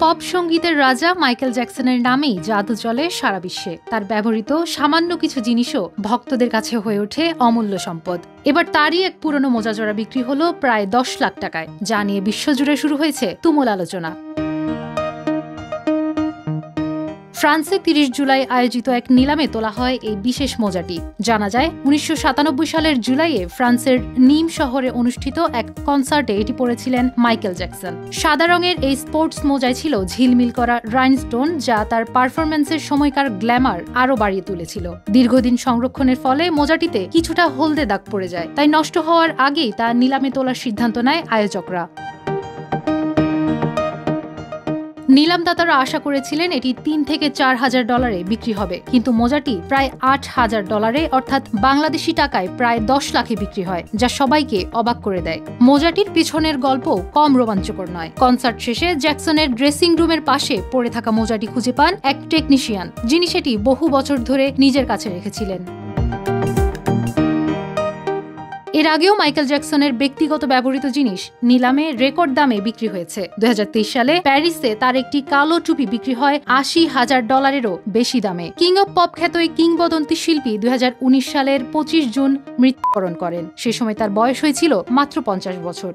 Pop সঙ্গীতের রাজা Michael জ্যাকসনের নামেই জাদু চলে সারা বিশ্বে। তার ব্যবহৃত সামান্য কিছু জিনিসও ভক্তদের কাছে হয়ে ওঠে অমূল্য সম্পদ। এবার তারই এক পুরনো মোজাজোড়া বিক্রি হলো প্রায় ১০ লাখ টাকায়, যা নিয়ে বিশ্বজুড়ে শুরু হয়েছে তুমুল আলোচনা। ফ্রান্সে ৩০ জুলাই আয়োজিত এক নিলামে তোলা হয় এই বিশেষ মোজাটি। জানা যায় ১৯৯৭ সালের জুলাইয়ে ফ্রান্সের নিম শহরে অনুষ্ঠিত এক কনসার্টে এটি পরেছিলেন মাইকেল জ্যাকসন। সাদা রঙের এই স্পোর্টস মোজায় ছিল ঝিলমিল করা রাইনস্টোন, যা তার পারফরম্যান্সের সময়কার গ্ল্যামার আরও বাড়িয়ে তুলেছিল। দীর্ঘদিন সংরক্ষণের ফলে মোজাটিতে কিছুটা হলদে দাগ পড়ে যায়, তাই নষ্ট হওয়ার আগেই তা নিলামে তোলার সিদ্ধান্ত নেয় আয়োজকরা। নিলামদাতারা আশা করেছিলেন এটি ৩ থেকে ৪ হাজার ডলারে বিক্রি হবে, কিন্তু মোজাটি প্রায় ৮ হাজার ডলারে অর্থাৎ বাংলাদেশি টাকায় প্রায় ১০ লাখে বিক্রি হয়, যা সবাইকে অবাক করে দেয়। মোজাটির পিছনের গল্প কম রোমাঞ্চকর নয়। কনসার্ট শেষে জ্যাকসনের ড্রেসিং রুমের পাশে পড়ে থাকা মোজাটি খুঁজে পান এক টেকনিশিয়ান, যিনি সেটি বহু বছর ধরে নিজের কাছে রেখেছিলেন। এর আগেও মাইকেল জ্যাকসনের ব্যক্তিগত ব্যবহৃত জিনিস নিলামে রেকর্ড দামে বিক্রি হয়েছে। ২০২৩ সালে প্যারিসে তার একটি কালো টুপি বিক্রি হয় ৮০ হাজার ডলারেরও বেশি দামে। কিং অব পপ খ্যাত এই কিংবদন্তি শিল্পী ২০১৯ সালের ২৫ জুন মৃত্যুবরণ করেন। সে সময় তার বয়স হয়েছিল মাত্র ৫০ বছর।